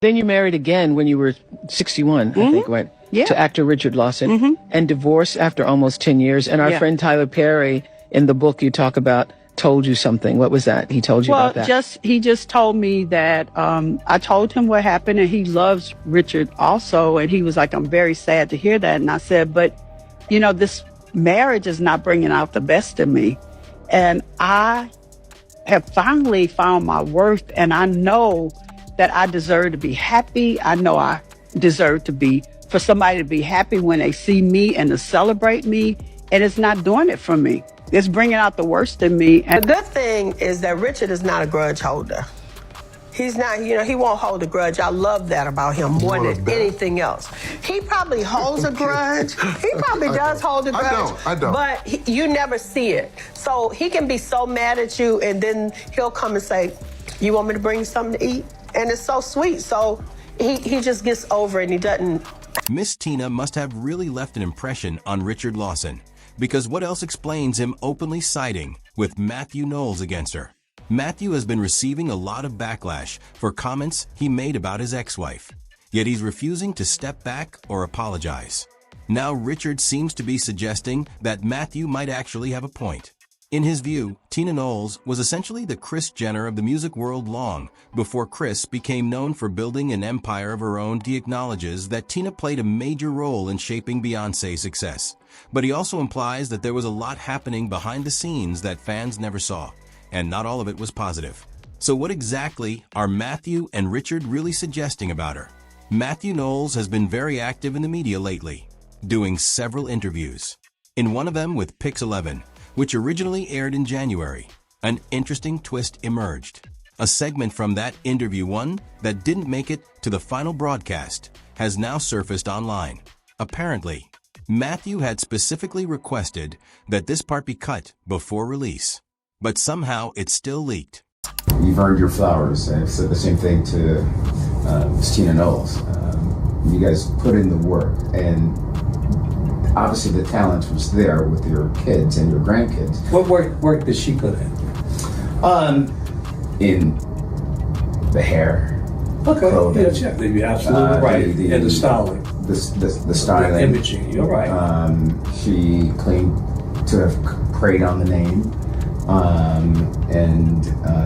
Then you married again when you were 61, I think, right? Yeah. To actor Richard Lawson, and divorced after almost 10 years. And our friend Tyler Perry, in the book you talk about, told you something. What was that? He told you about that? He just told me that I told him what happened, and he loves Richard also. And he was like, I'm very sad to hear that. And I said, but, you know, this marriage is not bringing out the best in me. And I have finally found my worth, and I know that I deserve to be happy. I know I deserve to be, for somebody to be happy when they see me and to celebrate me. And it's not doing it for me. It's bringing out the worst in me. And the good thing is that Richard is not a grudge holder. He's not, you know, he won't hold a grudge. I love that about him more than anything else. He probably holds a grudge. He probably does hold a grudge. I don't. But you never see it. So he can be so mad at you, and then he'll come and say, you want me to bring you something to eat? And it's so sweet. So he just gets over it, and he doesn't. Miss Tina must have really left an impression on Richard Lawson, because what else explains him openly siding with Matthew Knowles against her? Matthew has been receiving a lot of backlash for comments he made about his ex-wife, yet he's refusing to step back or apologize. Now Richard seems to be suggesting that Matthew might actually have a point. In his view, Tina Knowles was essentially the Kris Jenner of the music world long before Kris became known for building an empire of her own. He acknowledges that Tina played a major role in shaping Beyoncé's success, but he also implies that there was a lot happening behind the scenes that fans never saw, and not all of it was positive. So what exactly are Matthew and Richard really suggesting about her? Matthew Knowles has been very active in the media lately, doing several interviews. In one of them with Pix 11, which originally aired in January, an interesting twist emerged. A segment from that interview, one that didn't make it to the final broadcast, has now surfaced online. Apparently, Matthew had specifically requested that this part be cut before release, but somehow it still leaked. You've earned your flowers. I've said the same thing to Miss Tina Knowles. You guys put in the work, and obviously the talent was there with your kids and your grandkids. What work did she put in? In the hair, clothing. Yeah, you're absolutely right. And the styling. The styling. The imaging, you're right. She claimed to have preyed on the name, and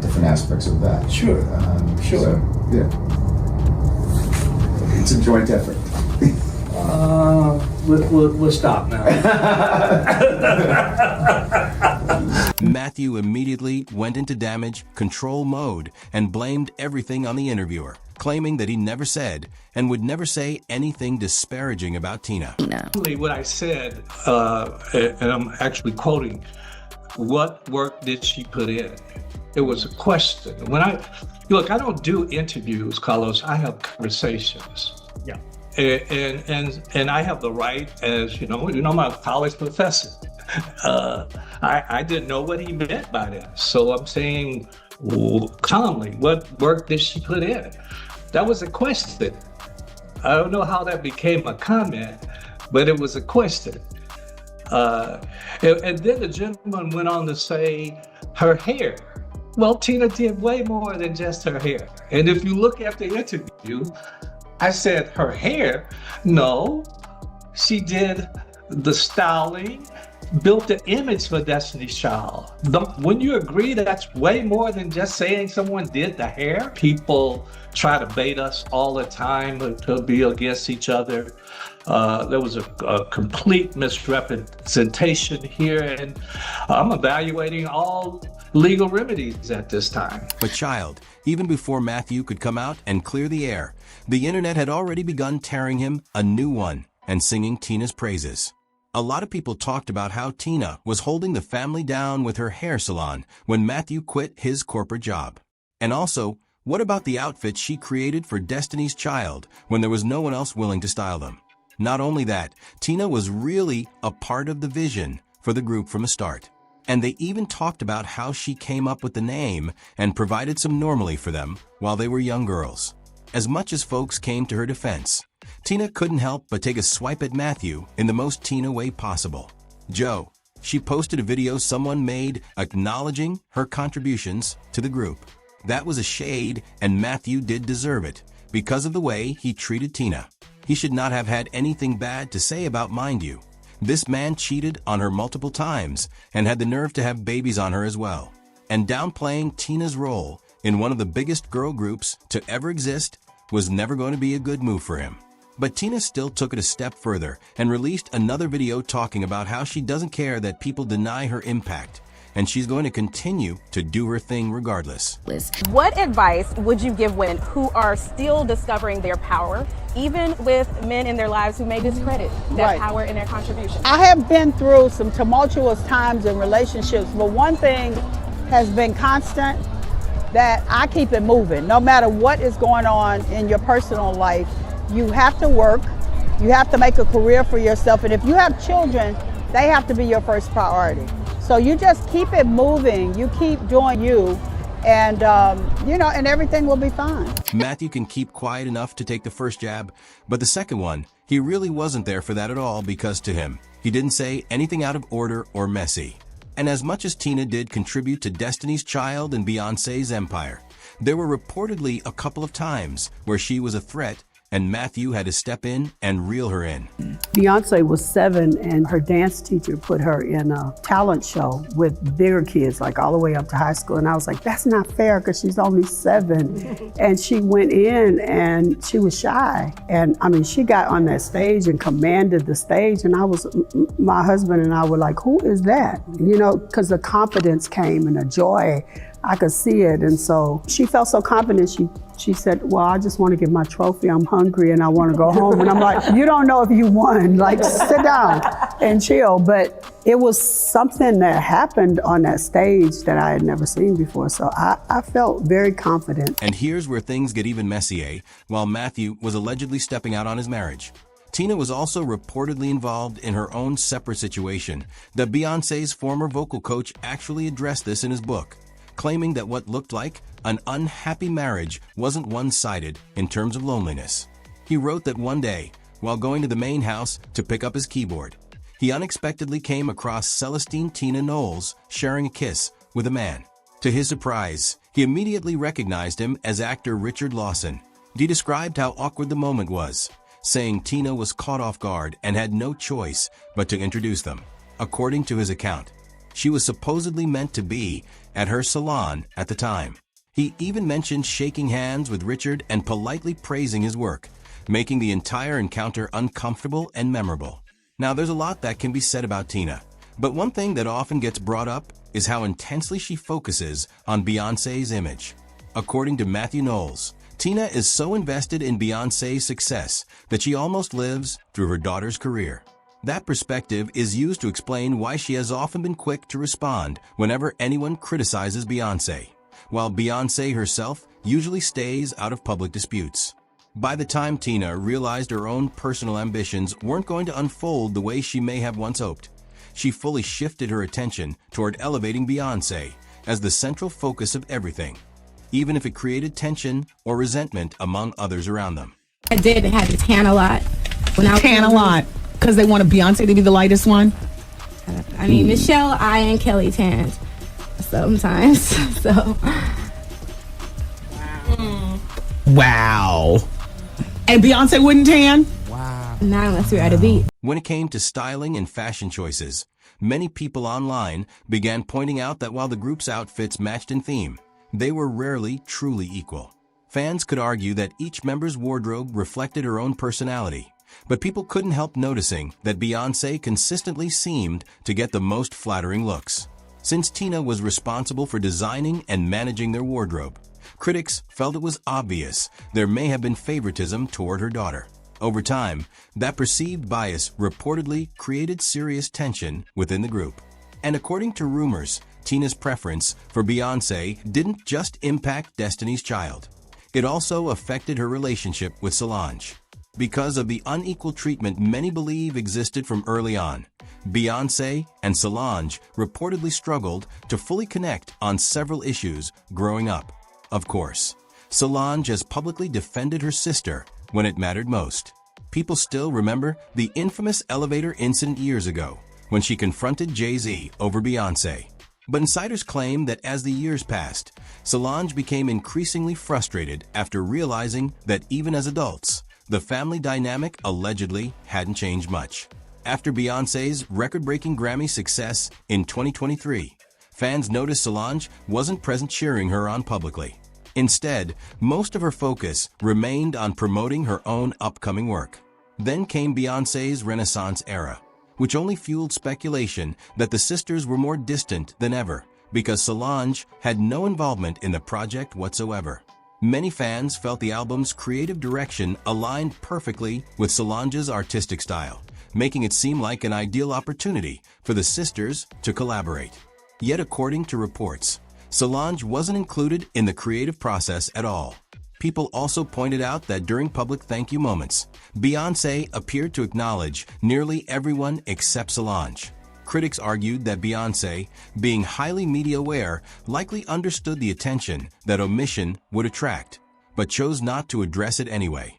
different aspects of that. Sure. So, yeah. It's a joint effort. We'll stop now. Matthew immediately went into damage control mode and blamed everything on the interviewer, claiming that he never said and would never say anything disparaging about Tina. What I said, and I'm actually quoting, what work did she put in? It was a question. Look, I don't do interviews, Carlos. I have conversations. Yeah. And I have the right, as you know, I'm a college professor. I didn't know what he meant by that. So I'm saying, calmly, what work did she put in? That was a question. I don't know how that became a comment, but it was a question. And then the gentleman went on to say her hair. Well, Tina did way more than just her hair. And if you look at the interview, I said her hair. No, she did the styling, built the image for Destiny's Child. When you agree that that's way more than just saying someone did the hair, people try to bait us all the time to be against each other. There was a complete misrepresentation here, and I'm evaluating all legal remedies at this time. But child, even before Matthew could come out and clear the air, the internet had already begun tearing him a new one and singing Tina's praises. A lot of people talked about how Tina was holding the family down with her hair salon when Matthew quit his corporate job. And also, what about the outfits she created for Destiny's Child when there was no one else willing to style them? Not only that, Tina was really a part of the vision for the group from the start. And they even talked about how she came up with the name and provided some normally for them while they were young girls. As much as folks came to her defense, Tina couldn't help but take a swipe at Matthew in the most Tina way possible. Joe, she posted a video someone made acknowledging her contributions to the group. That was a shade, and Matthew did deserve it, because of the way he treated Tina. He should not have had anything bad to say about Mind You. This man cheated on her multiple times and had the nerve to have babies on her as well. And downplaying Tina's role in one of the biggest girl groups to ever exist was never going to be a good move for him. But Tina still took it a step further and released another video talking about how she doesn't care that people deny her impact, and she's going to continue to do her thing regardless. What advice would you give women who are still discovering their power, even with men in their lives who may discredit that power and their contribution? I have been through some tumultuous times in relationships, but one thing has been constant, that I keep it moving. No matter what is going on in your personal life, you have to work, you have to make a career for yourself, and if you have children, they have to be your first priority. So you just keep it moving, you keep doing you, and and everything will be fine. Matthew can keep quiet enough to take the first jab, but the second one, he really wasn't there for that at all, because to him, he didn't say anything out of order or messy. And as much as Tina did contribute to Destiny's Child and Beyoncé's empire, there were reportedly a couple of times where she was a threat and Matthew had to step in and reel her in. Beyonce was 7 and her dance teacher put her in a talent show with bigger kids, like all the way up to high school. And I was like, that's not fair because she's only 7. And she went in and she was shy. And I mean, she got on that stage and commanded the stage. And my husband and I were like, who is that? You know, because the confidence came and the joy, I could see it. And so she felt so confident. She said, well, I just want to get my trophy. I'm hungry and I want to go home. And I'm like, you don't know if you won. Like, sit down and chill. But it was something that happened on that stage that I had never seen before. So I felt very confident. And here's where things get even messier. While Matthew was allegedly stepping out on his marriage, Tina was also reportedly involved in her own separate situation. That Beyoncé's former vocal coach actually addressed this in his book, claiming that what looked like an unhappy marriage wasn't one-sided in terms of loneliness. He wrote that one day, while going to the main house to pick up his keyboard, he unexpectedly came across Celestine Tina Knowles sharing a kiss with a man. To his surprise, he immediately recognized him as actor Richard Lawson. He described how awkward the moment was, saying Tina was caught off guard and had no choice but to introduce them. According to his account, she was supposedly meant to be at her salon at the time. He even mentioned shaking hands with Richard and politely praising his work, making the entire encounter uncomfortable and memorable. Now, there's a lot that can be said about Tina, but one thing that often gets brought up is how intensely she focuses on Beyoncé's image. According to Matthew Knowles, Tina is so invested in Beyoncé's success that she almost lives through her daughter's career. That perspective is used to explain why she has often been quick to respond whenever anyone criticizes Beyoncé, while Beyoncé herself usually stays out of public disputes. By the time Tina realized her own personal ambitions weren't going to unfold the way she may have once hoped, she fully shifted her attention toward elevating Beyoncé as the central focus of everything, even if it created tension or resentment among others around them. I did have to tan a lot. Tan a lot? Because they wanted Beyonce to be the lightest one? I mean, Michelle, I, and Kelly tanned sometimes, so. Wow. And Beyonce wouldn't tan? Wow. Not unless we were at a beat. When it came to styling and fashion choices, many people online began pointing out that while the group's outfits matched in theme, they were rarely truly equal. Fans could argue that each member's wardrobe reflected her own personality, but people couldn't help noticing that Beyoncé consistently seemed to get the most flattering looks. Since Tina was responsible for designing and managing their wardrobe, critics felt it was obvious there may have been favoritism toward her daughter. Over time, that perceived bias reportedly created serious tension within the group. And according to rumors, Tina's preference for Beyoncé didn't just impact Destiny's Child. It also affected her relationship with Solange. Because of the unequal treatment many believe existed from early on, Beyoncé and Solange reportedly struggled to fully connect on several issues growing up. Of course, Solange has publicly defended her sister when it mattered most. People still remember the infamous elevator incident years ago when she confronted Jay-Z over Beyoncé. But insiders claim that as the years passed, Solange became increasingly frustrated after realizing that even as adults, the family dynamic allegedly hadn't changed much. After Beyoncé's record-breaking Grammy success in 2023, fans noticed Solange wasn't present cheering her on publicly. Instead, most of her focus remained on promoting her own upcoming work. Then came Beyoncé's Renaissance era, which only fueled speculation that the sisters were more distant than ever because Solange had no involvement in the project whatsoever. Many fans felt the album's creative direction aligned perfectly with Solange's artistic style, making it seem like an ideal opportunity for the sisters to collaborate. Yet according to reports, Solange wasn't included in the creative process at all. People also pointed out that during public thank you moments, Beyoncé appeared to acknowledge nearly everyone except Solange. Critics argued that Beyoncé, being highly media-aware, likely understood the attention that omission would attract, but chose not to address it anyway.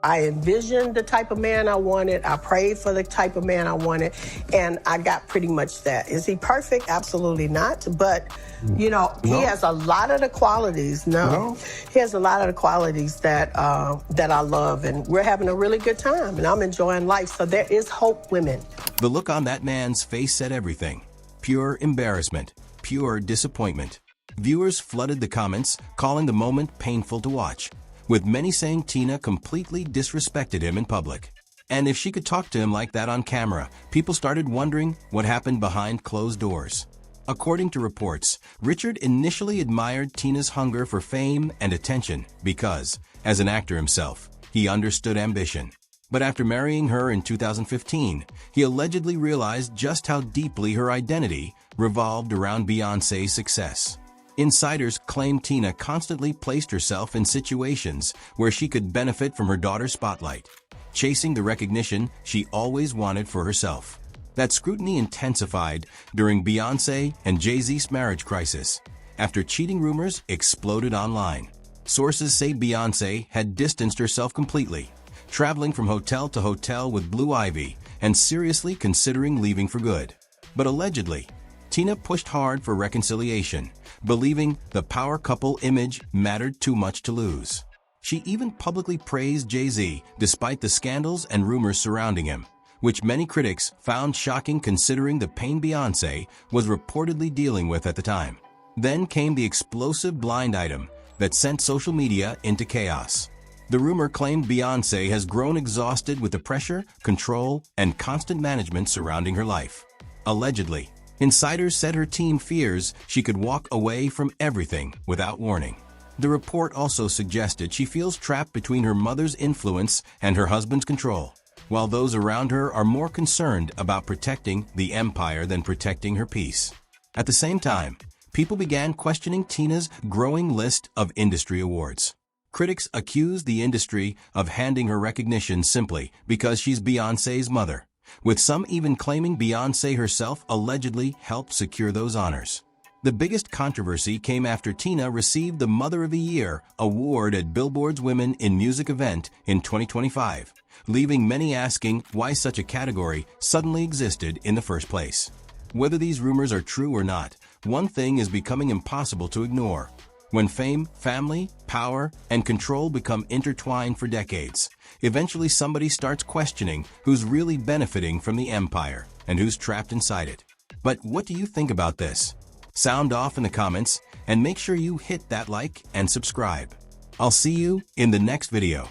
I envisioned the type of man I wanted. I prayed for the type of man I wanted, and I got pretty much that. Is he perfect? Absolutely not. But, you know, he has a lot of the qualities. He has a lot of the qualities that that I love, and we're having a really good time, and I'm enjoying life. So there is hope, women. The look on that man's face said everything. Pure embarrassment, pure disappointment. Viewers flooded the comments, calling the moment painful to watch, with many saying Tina completely disrespected him in public. And if she could talk to him like that on camera, people started wondering what happened behind closed doors. According to reports, Richard initially admired Tina's hunger for fame and attention because, as an actor himself, he understood ambition. But after marrying her in 2015, he allegedly realized just how deeply her identity revolved around Beyoncé's success. Insiders claim Tina constantly placed herself in situations where she could benefit from her daughter's spotlight, chasing the recognition she always wanted for herself. That scrutiny intensified during Beyoncé and Jay-Z's marriage crisis, after cheating rumors exploded online. Sources say Beyoncé had distanced herself completely, traveling from hotel to hotel with Blue Ivy and seriously considering leaving for good. But allegedly, Tina pushed hard for reconciliation, believing the power couple image mattered too much to lose. She even publicly praised Jay-Z despite the scandals and rumors surrounding him, which many critics found shocking considering the pain Beyoncé was reportedly dealing with at the time. Then came the explosive blind item that sent social media into chaos. The rumor claimed Beyoncé has grown exhausted with the pressure, control, and constant management surrounding her life. Allegedly, insiders said her team fears she could walk away from everything without warning. The report also suggested she feels trapped between her mother's influence and her husband's control, while those around her are more concerned about protecting the empire than protecting her peace. At the same time, people began questioning Tina's growing list of industry awards. Critics accused the industry of handing her recognition simply because she's Beyoncé's mother, with some even claiming Beyoncé herself allegedly helped secure those honors. The biggest controversy came after Tina received the Mother of the Year award at Billboard's Women in Music event in 2025, leaving many asking why such a category suddenly existed in the first place. Whether these rumors are true or not, one thing is becoming impossible to ignore. When fame, family, power, and control become intertwined for decades, eventually somebody starts questioning who's really benefiting from the empire and who's trapped inside it. But what do you think about this? Sound off in the comments and make sure you hit that like and subscribe. I'll see you in the next video.